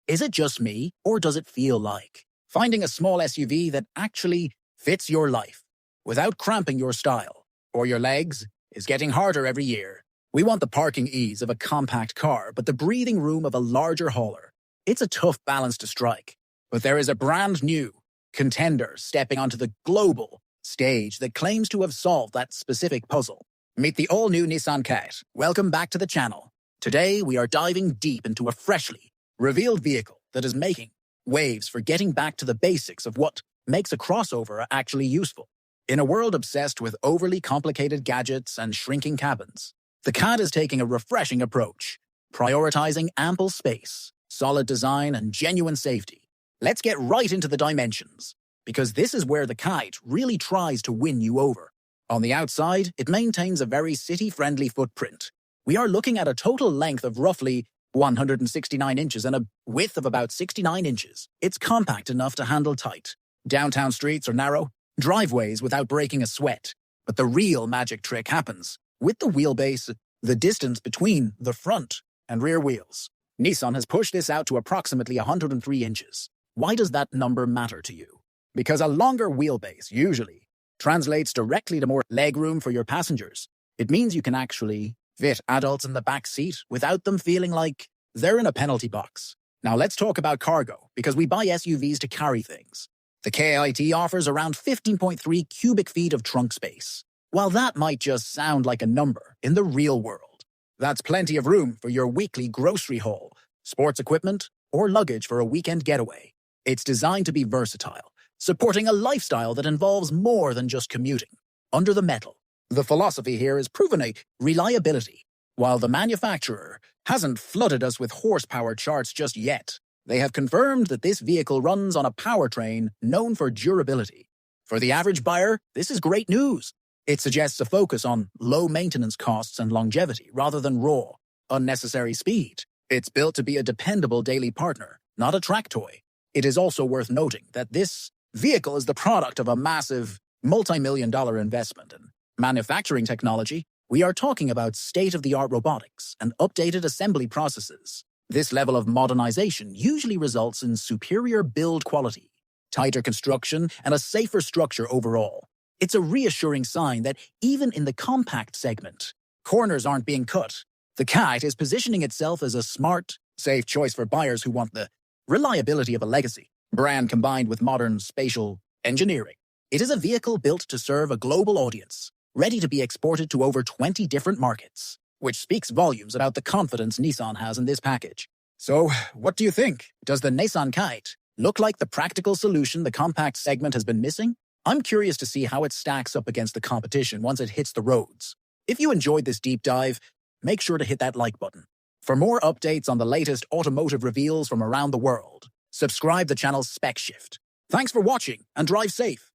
Is it just me, or does it feel like finding a small SUV that actually fits your life without cramping your style or your legs is getting harder every year? We want the parking ease of a compact car, but the breathing room of a larger hauler. It's a tough balance to strike, but there is a brand new contender stepping onto the global stage that claims to have solved that specific puzzle. Meet the all-new Nissan KAIT. Welcome back to the channel. Today, we are diving deep into a freshly revealed vehicle that is making waves for getting back to the basics of what makes a crossover actually useful. In a world obsessed with overly complicated gadgets and shrinking cabins, the KAIT is taking a refreshing approach, prioritizing ample space, solid design, and genuine safety. Let's get right into the dimensions, because this is where the KAIT really tries to win you over. On the outside, it maintains a very city-friendly footprint. We are looking at a total length of roughly 169 inches and a width of about 69 inches. It's compact enough to handle tight downtown streets or narrow driveways without breaking a sweat. But the real magic trick happens with the wheelbase, the distance between the front and rear wheels. Nissan has pushed this out to approximately 103 inches. Why does that number matter to you? Because a longer wheelbase usually translates directly to more legroom for your passengers. It means you can actually fit adults in the back seat without them feeling like they're in a penalty box. Now let's talk about cargo, because we buy SUVs to carry things. The KAIT offers around 15.3 cubic feet of trunk space. While that might just sound like a number, in the real world, that's plenty of room for your weekly grocery haul, sports equipment, or luggage for a weekend getaway. It's designed to be versatile, supporting a lifestyle that involves more than just commuting. Under the metal, the philosophy here is proven a reliability. While the manufacturer hasn't flooded us with horsepower charts just yet, they have confirmed that this vehicle runs on a powertrain known for durability. For the average buyer, this is great news. It suggests a focus on low maintenance costs and longevity rather than raw, unnecessary speed. It's built to be a dependable daily partner, not a track toy. It is also worth noting that this vehicle is the product of a massive multi-million-dollar investment in manufacturing technology. We are talking about state-of-the-art robotics and updated assembly processes. This level of modernization usually results in superior build quality, tighter construction, and a safer structure overall. It's a reassuring sign that even in the compact segment, corners aren't being cut. The KAIT is positioning itself as a smart, safe choice for buyers who want the reliability of a legacy brand combined with modern spatial engineering. It is a vehicle built to serve a global audience, ready to be exported to over 20 different markets, which speaks volumes about the confidence Nissan has in this package. So, what do you think? Does the Nissan KAIT look like the practical solution the compact segment has been missing? I'm curious to see how it stacks up against the competition once it hits the roads. If you enjoyed this deep dive, make sure to hit that like button. For more updates on the latest automotive reveals from around the world, subscribe the channel's Spec Shift. Thanks for watching and drive safe.